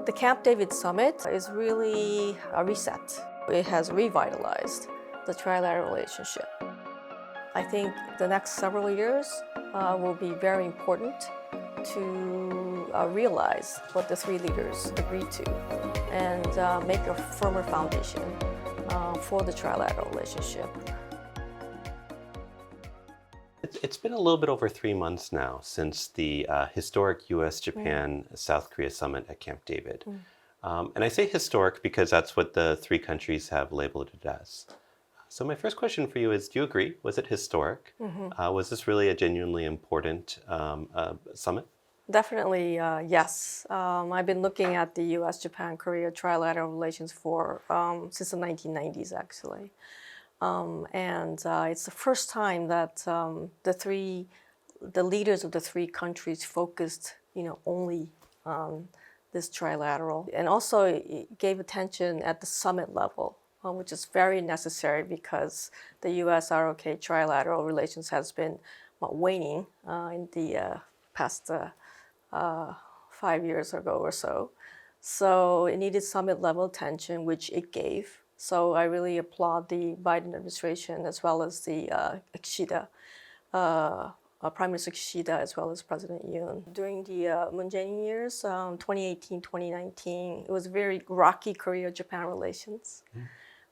The Camp David Summit is really a reset. It has revitalized the trilateral relationship. I think the next several years will be very important to realize what the three leaders agreed to and make a firmer foundation for the trilateral relationship. It's been a little bit over 3 months now since the historic US-Japan-South Korea summit at Camp David. And I say historic because that's what the three countries have labeled it as. So my first question for you is, do you agree? Was it historic? Was this really a genuinely important summit? Definitely, yes. I've been looking at the US-Japan-Korea trilateral relations for since the 1990s, actually. And it's the first time that the leaders of the three countries focused, only on this trilateral, and also it gave attention at the summit level, which is very necessary because the U.S.-ROK trilateral relations has been waning in the past 5 years ago or so. So it needed summit level attention, which it gave. So I really applaud the Biden administration as well as the Kishida, Prime Minister Kishida as well as President Yoon. During the Moon Jae-in years, 2018, 2019, it was very rocky Korea-Japan relations,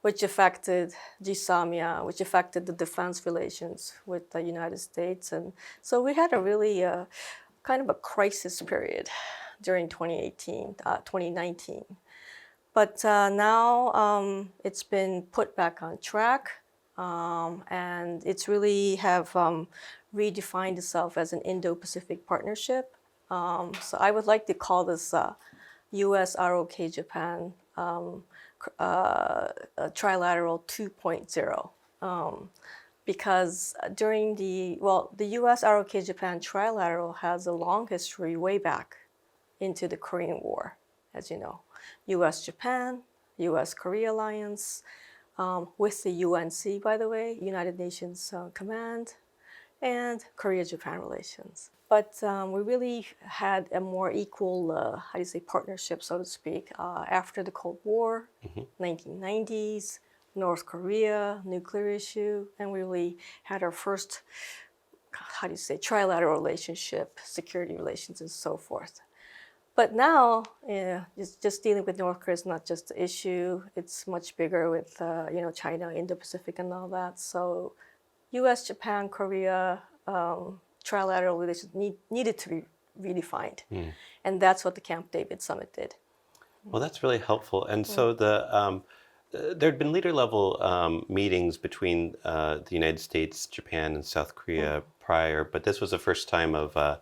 which affected GSAMIA, which affected the defense relations with the United States. And so we had a really kind of a crisis period during 2018, 2019. But now it's been put back on track, and it's really have redefined itself as an Indo-Pacific partnership. So I would like to call this US-ROK Japan trilateral 2.0. Because during the US-ROK Japan trilateral has a long history way back into the Korean War, as you know. US-Japan, US-Korea alliance, with the UNC, by the way, United Nations Command, and Korea-Japan relations. But we really had a more equal, partnership, so to speak, after the Cold War, 1990s, North Korea, nuclear issue, and we really had our first, trilateral relationship, security relations, and so forth. But now, just dealing with North Korea is not just the issue. It's much bigger with, China, Indo-Pacific, and all that. So, U.S., Japan, Korea trilateral relations needed to be redefined, and that's what the Camp David Summit did. Well, that's really helpful. And so there had been leader-level meetings between the United States, Japan, and South Korea prior, but this was the first time of a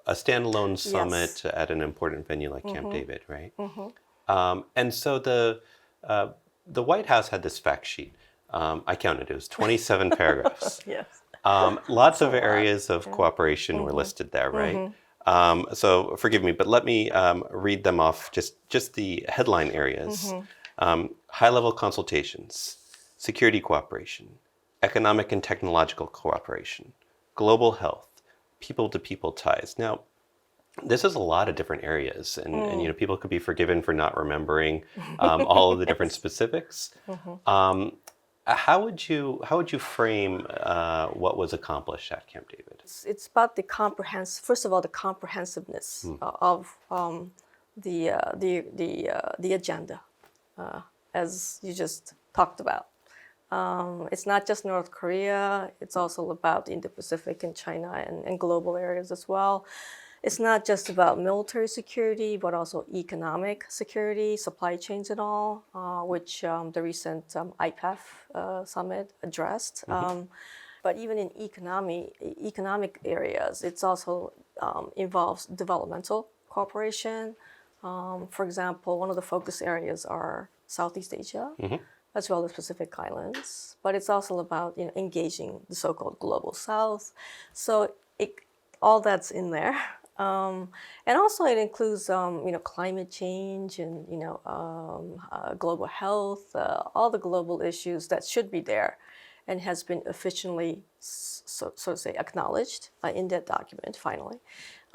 standalone summit at an important venue like Camp David, right? And so the White House had this fact sheet. I counted, it was 27 paragraphs. Yes. Lots of areas of cooperation were listed there, right? So forgive me, but let me read them off, just the headline areas. High-level consultations, security cooperation, economic and technological cooperation, global health, people-to-people ties. Now, this is a lot of different areas, and people could be forgiven for not remembering all of the different specifics. How would you frame what was accomplished at Camp David? It's about the comprehensiveness of the agenda, as you just talked about. It's not just North Korea, it's also about the Indo-Pacific and China and global areas as well. It's not just about military security, but also economic security, supply chains and all, which the recent IPEF summit addressed. But even in economic areas, it's also involves developmental cooperation. For example, one of the focus areas are Southeast Asia, as well as Pacific Islands. But it's also about engaging the so-called global South. So all that's in there. And also it includes climate change and global health, all the global issues that should be there, and has been officially so to say acknowledged in that document finally.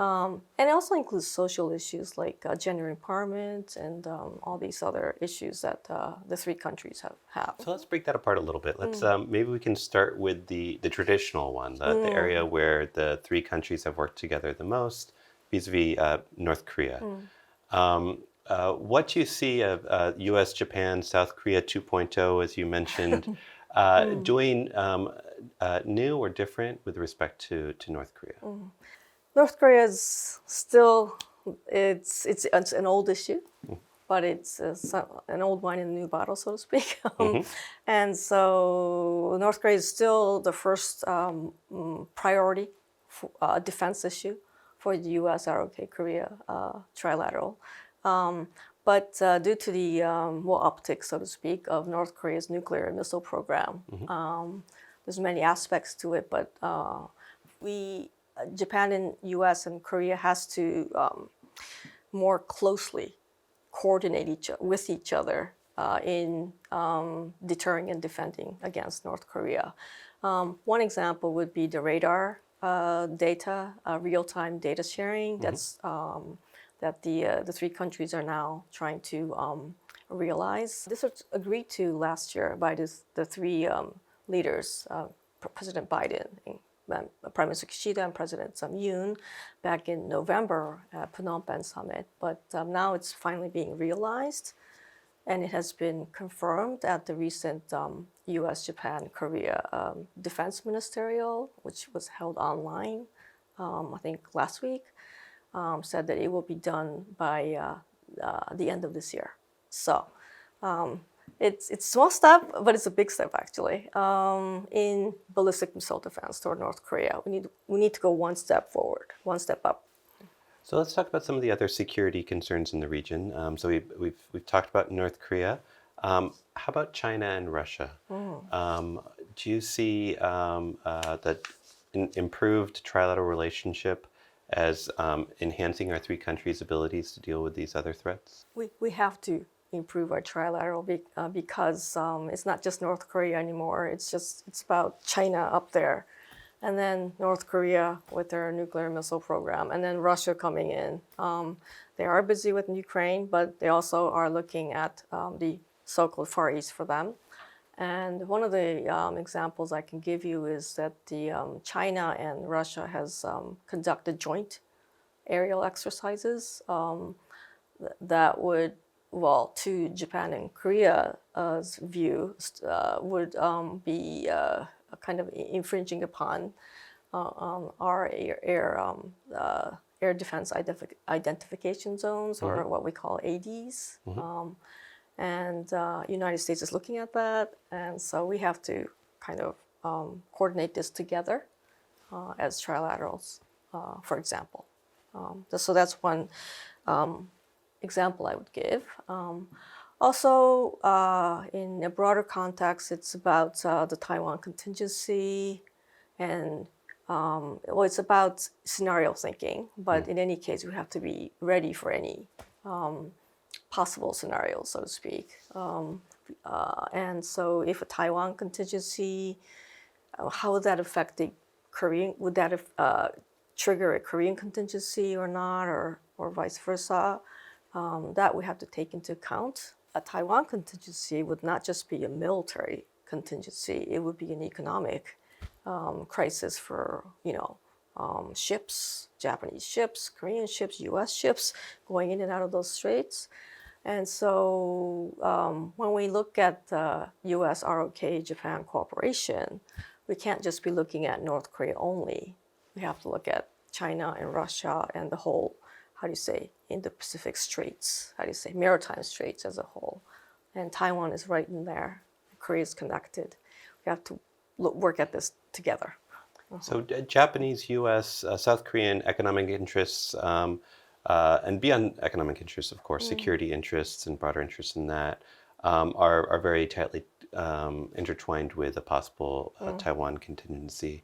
And it also includes social issues like gender empowerment and all these other issues that the three countries have. So let's break that apart a little bit. Let's maybe we can start with the traditional one, the area where the three countries have worked together the most, vis-a-vis North Korea. What do you see of U.S., Japan, South Korea 2.0, as you mentioned, doing new or different with respect to North Korea? North Korea is still it's an old issue, but it's an old wine in a new bottle, so to speak. And so North Korea is still the first priority defense issue for the U.S., ROK, Korea trilateral. But due to the uptick, so to speak, of North Korea's nuclear missile program, there's many aspects to it, but Japan and U.S. and Korea has to more closely coordinate with each other in deterring and defending against North Korea. One example would be the radar data, real-time data sharing. That's that the three countries are now trying to realize. This was agreed to last year by the three leaders, President Biden, Prime Minister Kishida, and President Yoon, back in November at Phnom Penh summit. But now it's finally being realized, and it has been confirmed at the recent U.S., Japan, Korea Defense Ministerial, which was held online, I think last week. Said that it will be done by the end of this year. So it's a small step, but it's a big step actually in ballistic missile defense toward North Korea. We need to go one step forward, one step up. So let's talk about some of the other security concerns in the region. So we've talked about North Korea. How about China and Russia? Do you see that improved trilateral relationship as enhancing our three countries' abilities to deal with these other threats? We have to improve our trilateral because it's not just North Korea anymore. It's about China up there, and then North Korea with their nuclear missile program, and then Russia coming in. They are busy with Ukraine, but they also are looking at the so-called Far East for them. And one of the examples I can give you is that China and Russia has conducted joint aerial exercises that would, to Japan and Korea's view, would be kind of infringing upon our air defense identification zones, or what we call ADs. And United States is looking at that, and so we have to kind of coordinate this together as trilaterals, for example. So that's one example I would give. Also, in a broader context, it's about the Taiwan contingency, and it's about scenario thinking. But in any case, we have to be ready for any possible scenarios, so to speak. And so if a Taiwan contingency, how would that affect the Korean? Would that trigger a Korean contingency or not, or vice versa? That we have to take into account. A Taiwan contingency would not just be a military contingency. It would be an economic crisis for, ships, Japanese ships, Korean ships, U.S. ships going in and out of those straits. And so when we look at the U.S., ROK, Japan cooperation, we can't just be looking at North Korea only. We have to look at China and Russia and the whole, Indo-Pacific straits, maritime straits as a whole. And Taiwan is right in there. Korea is connected. We have to work at this together. So Japanese, U.S., South Korean economic interests, and beyond economic interests, of course, security interests and broader interests in that are very tightly intertwined with a possible Taiwan contingency.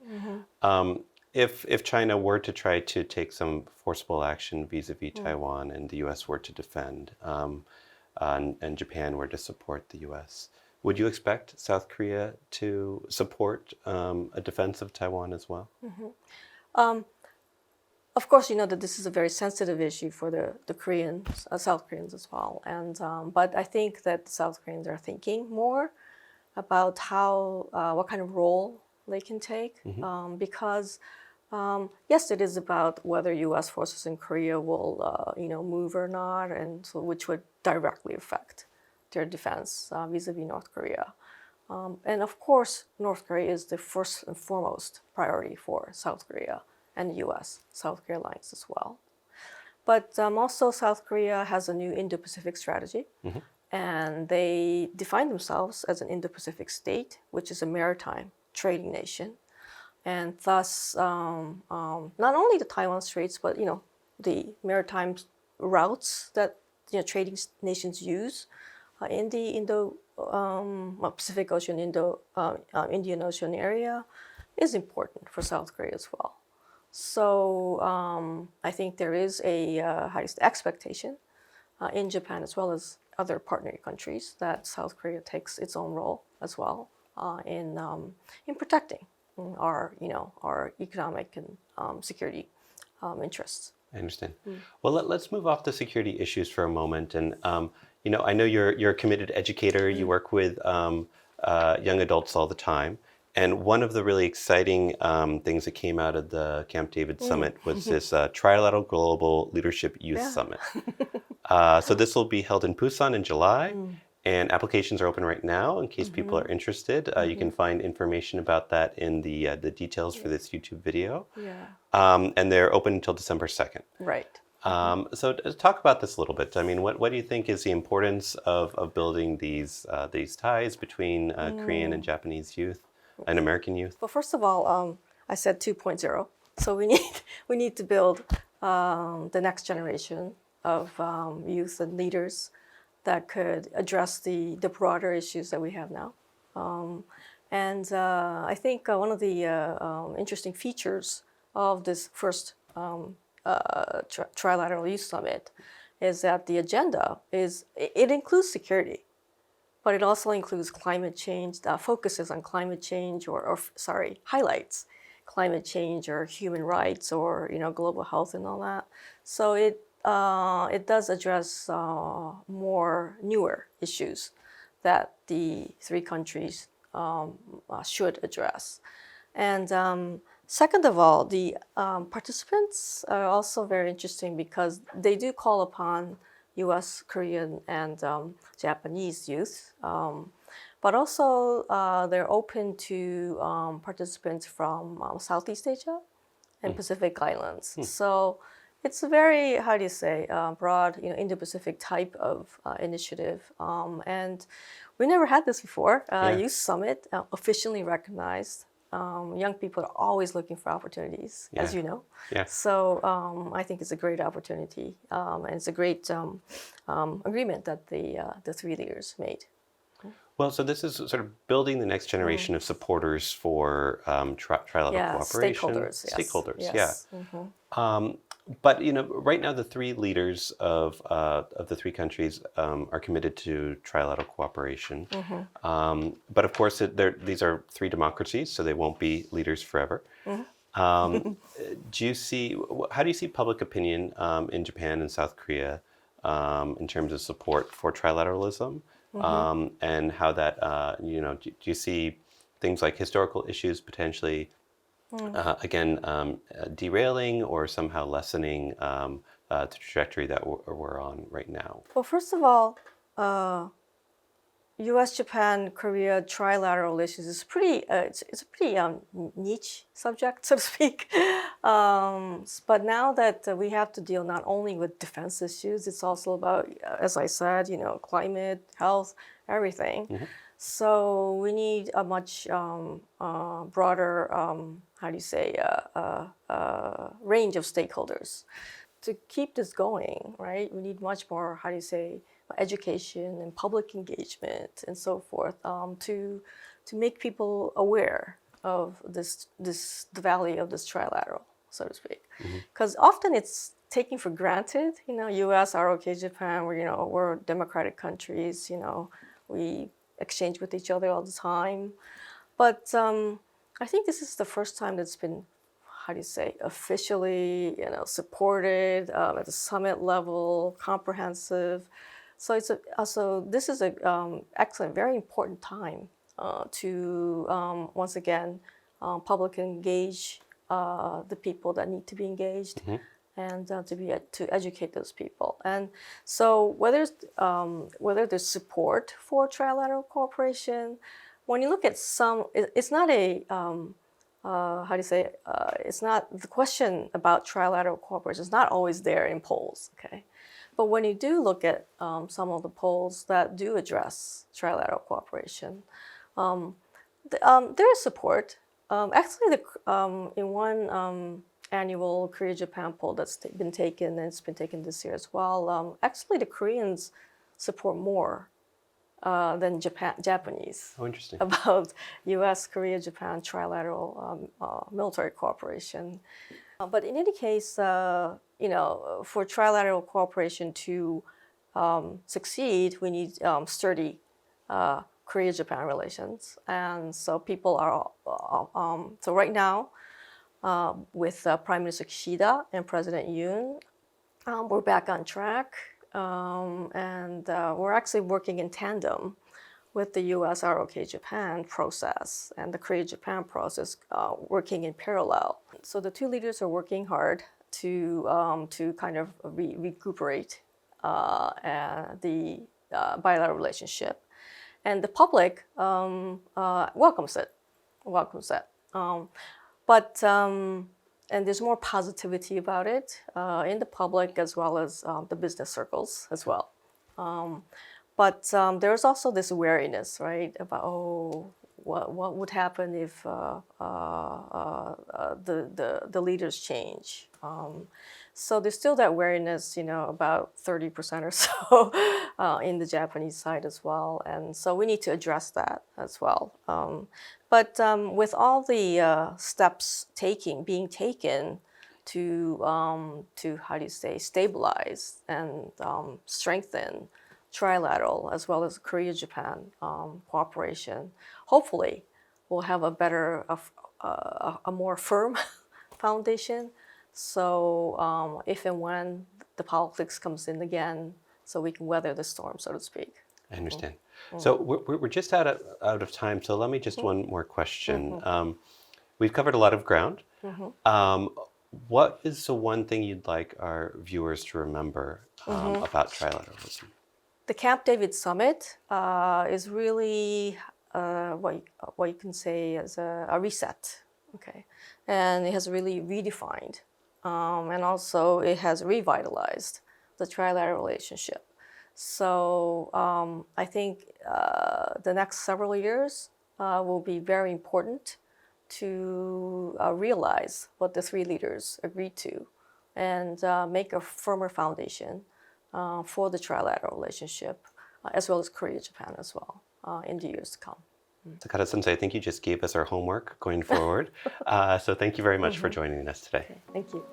If China were to try to take some forcible action vis-a-vis Taiwan, and the U.S. were to defend, and Japan were to support the U.S., would you expect South Korea to support a defense of Taiwan as well? of course, that this is a very sensitive issue for the Koreans, South Koreans as well. And but I think that the South Koreans are thinking more about what kind of role they can take, because yes, it is about whether U.S. forces in Korea will move or not, and so which would directly affect their defense vis-a-vis North Korea. And of course, North Korea is the first and foremost priority for South Korea and the U.S.-South Korea alliance as well. But also South Korea has a new Indo-Pacific strategy, and they define themselves as an Indo-Pacific state, which is a maritime trading nation. And thus, not only the Taiwan Straits, but the maritime routes that trading nations use in the Pacific Ocean, Indian Ocean area is important for South Korea as well. So I think there is a expectation in Japan as well as other partner countries that South Korea takes its own role as well in protecting our economic and security interests. I understand. Well, let's move off the security issues for a moment. And I know you're a committed educator. You work with young adults all the time. And one of the really exciting things that came out of the Camp David Summit was this Trilateral Global Leadership Youth Summit. So this will be held in Busan in July. And applications are open right now in case people are interested. You can find information about that in the details for this YouTube video. Yeah. And they're open until December 2nd. Right. So talk about this a little bit. I mean, what do you think is the importance of building these ties between Korean and Japanese youth and American youth? Well, first of all, I said 2.0. So we need to build the next generation of youth and leaders that could address the broader issues that we have now. And I think one of the interesting features of this first Trilateral Youth Summit is that the agenda it includes security, but it also includes climate change, focuses on climate change highlights climate change or human rights or global health and all that. So it does address more newer issues that the three countries should address. And second of all, the participants are also very interesting because they do call upon U.S., Korean, and Japanese youth, but also they're open to participants from Southeast Asia and Pacific Islands. So it's a very, broad, Indo-Pacific type of initiative. And we never had this before. Youth Summit, officially recognized. Young people are always looking for opportunities, as you know. Yeah. So I think it's a great opportunity, and it's a great agreement that the three leaders made. Well, so this is sort of building the next generation of supporters for trilateral cooperation. Stakeholders, yes. But right now the three leaders of the three countries are committed to trilateral cooperation. But of course, these are three democracies, so they won't be leaders forever. How do you see public opinion in Japan and South Korea in terms of support for trilateralism, and how that do you see things like historical issues potentially derailing or somehow lessening the trajectory that we're on right now? Well, first of all, U.S., Japan, Korea trilateral relations is it's a pretty niche subject, so to speak. But now that we have to deal not only with defense issues, it's also about, as I said, climate, health, everything. So we need a much broader, range of stakeholders to keep this going, right? We need much more, education and public engagement and so forth to make people aware of the value of this trilateral, so to speak. Because often it's taken for granted, U.S., ROK, Japan, we're democratic countries, we exchange with each other all the time. But I think this is the first time that's been how do you say, officially, supported at the summit level, comprehensive. So this is a excellent, very important time to once again publicly engage the people that need to be engaged, and to educate those people. And so whether there's support for trilateral cooperation, when you look at it's not a it's not the question about trilateral cooperation is not always there in polls, okay? But when you do look at some of the polls that do address trilateral cooperation, there is support. Actually, in one annual Korea-Japan poll that's been taken, and it's been taken this year as well, actually the Koreans support more than Japanese. Oh, interesting. About U.S., Korea, Japan trilateral military cooperation. But in any case, for trilateral cooperation to succeed, we need sturdy Korea-Japan relations. And so people are, so right now, with Prime Minister Kishida and President Yoon, we're back on track. And we're actually working in tandem with the U.S. ROK Japan process and the Korea-Japan process, working in parallel. So the two leaders are working hard to kind of recuperate the bilateral relationship, and the public welcomes it. And there's more positivity about it in the public as well as the business circles as well. But there's also this wariness, right, about what would happen if the leaders change. So there's still that wariness, about 30% or so in the Japanese side as well. And so we need to address that as well. But with all the steps being taken to stabilize and strengthen trilateral as well as Korea-Japan cooperation, hopefully we'll have a better, a more firm foundation. So if and when the politics comes in again, so we can weather the storm, so to speak. I understand. So we're just out of time. So let me just one more question. We've covered a lot of ground. What is the one thing you'd like our viewers to remember about trilateralism? The Camp David Summit is really what you can say is a reset, okay? And it has really redefined, and also it has revitalized the trilateral relationship. So I think the next several years will be very important to realize what the three leaders agreed to and make a firmer foundation for the trilateral relationship, as well as Korea-Japan as well, in the years to come. Takada-sensei, I think you just gave us our homework going forward. So thank you very much for joining us today. Okay, thank you.